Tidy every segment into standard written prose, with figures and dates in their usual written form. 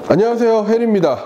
안녕하세요, 해리입니다.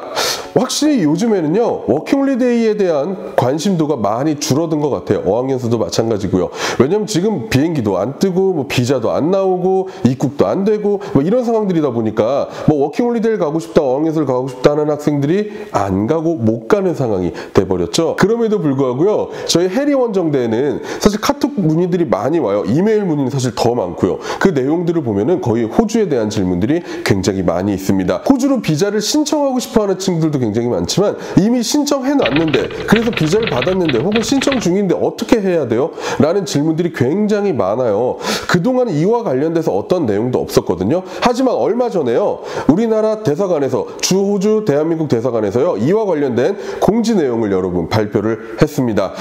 확실히 요즘에는요, 워킹홀리데이에 대한 관심도가 많이 줄어든 것 같아요. 어학연수도 마찬가지고요. 왜냐면 지금 비행기도 안 뜨고 뭐 비자도 안 나오고 입국도 안 되고 뭐 이런 상황들이다 보니까 뭐 워킹홀리데이를 가고 싶다, 어학연수를 가고 싶다 하는 학생들이 안 가고 못 가는 상황이 돼버렸죠. 그럼에도 불구하고요, 저희 해리 원정대에는 사실 카톡 문의들이 많이 와요. 이메일 문의는 사실 더 많고요. 그 내용들을 보면은 거의 호주에 대한 질문들이 굉장히 많이 있습니다. 호주로 비자를 신청하고 싶어하는 친구들도 굉장히 많지만 이미 신청해놨는데, 그래서 비자를 받았는데 혹은 신청 중인데 어떻게 해야 돼요? 라는 질문들이 굉장히 많아요. 그동안 이와 관련돼서 어떤 내용도 없었거든요. 하지만 얼마 전에요, 우리나라 대사관에서, 주호주 대한민국 대사관에서요, 이와 관련된 공지 내용을 여러분 발표를 했습니다.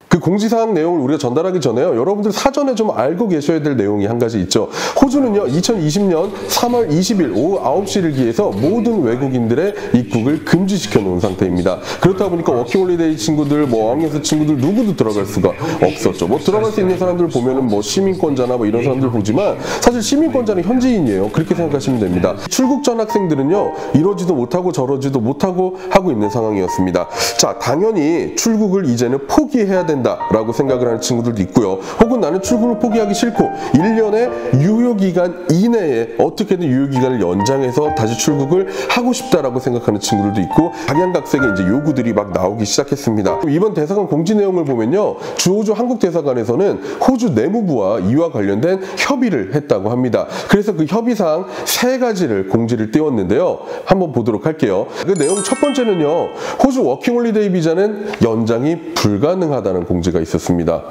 그 공지사항 내용을 우리가 전달하기 전에요, 여러분들 사전에 좀 알고 계셔야 될 내용이 한 가지 있죠. 호주는요, 2020년 3월 20일 오후 9시를 기해서 모든 외국인들의 입국을 금지시켜 놓은 상태입니다. 그렇다 보니까 워킹홀리데이 친구들, 뭐 어학연수 친구들 누구도 들어갈 수가 없었죠. 뭐 들어갈 수 있는 사람들 보면은 뭐 시민권자나 뭐 이런 사람들 보지만 사실 시민권자는 현지인이에요. 그렇게 생각하시면 됩니다. 출국 전 학생들은요, 이러지도 못하고 저러지도 못하고 하고 있는 상황이었습니다. 자, 당연히 출국을 이제는 포기해야 된다 라고 생각을 하는 친구들도 있고요. 혹은 나는 출국을 포기하기 싫고 1년의 유효기간 이내에 어떻게든 유효기간을 연장해서 다시 출국을 하고 싶다라고 생각하는 친구들도 있고, 각양각색의 이제 요구들이 막 나오기 시작했습니다. 이번 대사관 공지 내용을 보면요, 주호주 한국대사관에서는 호주 내무부와 이와 관련된 협의를 했다고 합니다. 그래서 그 협의사항 3가지를 공지를 띄웠는데요, 한번 보도록 할게요. 그 내용 첫 번째는요, 호주 워킹홀리데이 비자는 연장이 불가능하다는 공지가 있었습니다.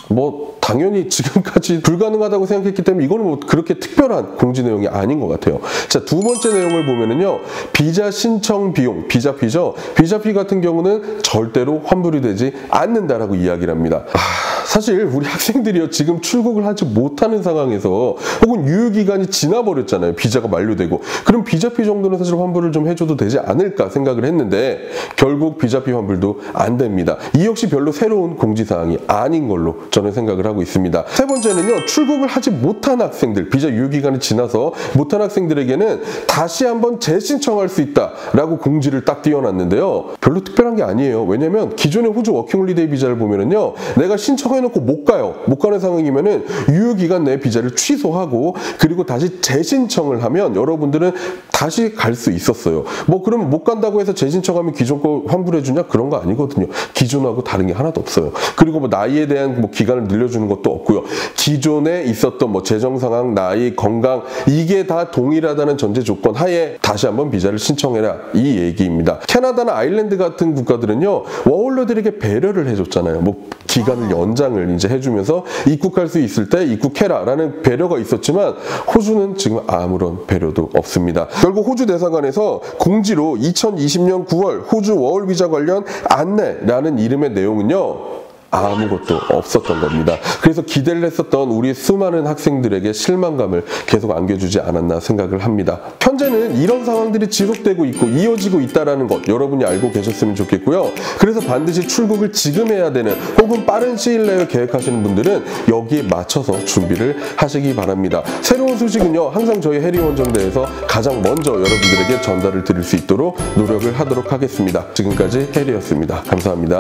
뭐 당연히 지금까지 불가능하다고 생각했기 때문에 이거는 뭐 그렇게 특별한 공지 내용이 아닌 것 같아요. 자, 두 번째 내용을 보면은요, 비자 신청 비용, 비자피죠. 비자피 같은 경우는 절대로 환불이 되지 않는다라고 이야기를 합니다. 사실 우리 학생들이요, 지금 출국을 하지 못하는 상황에서 혹은 유효기간이 지나버렸잖아요. 비자가 만료되고. 그럼 비자피 정도는 사실 환불을 좀 해줘도 되지 않을까 생각을 했는데 결국 비자피 환불도 안 됩니다. 이 역시 별로 새로운 공지사항이 아닌 걸로 저는 생각을 하고 있습니다. 세 번째는요, 출국을 하지 못한 학생들, 비자 유효기간이 지나서 못한 학생들에게는 다시 한번 재신청할 수 있다라고 공지를 딱 띄워놨는데요, 별로 특별한 게 아니에요. 왜냐면 기존의 호주 워킹홀리데이 비자를 보면은요, 내가 신청해놓고 못 가요. 못 가는 상황이면은 유효기간 내 비자를 취소하고 그리고 다시 재신청을 하면 여러분들은 다시 갈 수 있었어요. 뭐 그러면 못 간다고 해서 재신청하면 기존 거 환불해주냐? 그런 거 아니거든요. 기존하고 다른 게 하나도 없어요. 그리고 뭐 나이에 대한 뭐 기간을 늘려주는 것도 없고요. 기존에 있었던 뭐 재정 상황, 나이, 건강, 이게 다 동일하다는 전제 조건 하에 다시 한번 비자를 신청해라, 이 얘기입니다. 캐나다나 아일랜드 같은 국가들은요, 워홀러들에게 배려를 해줬잖아요. 뭐 기간을 연장을 이제 해주면서 입국할 수 있을 때 입국해라 라는 배려가 있었지만 호주는 지금 아무런 배려도 없습니다. 결국 호주 대사관에서 공지로 2020년 9월 호주 워홀 비자 관련 안내라는 이름의 내용은요, 아무것도 없었던 겁니다. 그래서 기대를 했었던 우리 수많은 학생들에게 실망감을 계속 안겨주지 않았나 생각을 합니다. 현재는 이런 상황들이 지속되고 있고 이어지고 있다는 것 여러분이 알고 계셨으면 좋겠고요. 그래서 반드시 출국을 지금 해야 되는 혹은 빠른 시일 내에 계획하시는 분들은 여기에 맞춰서 준비를 하시기 바랍니다. 새로운 소식은요, 항상 저희 해리 원정대에서 가장 먼저 여러분들에게 전달을 드릴 수 있도록 노력을 하도록 하겠습니다. 지금까지 해리였습니다. 감사합니다.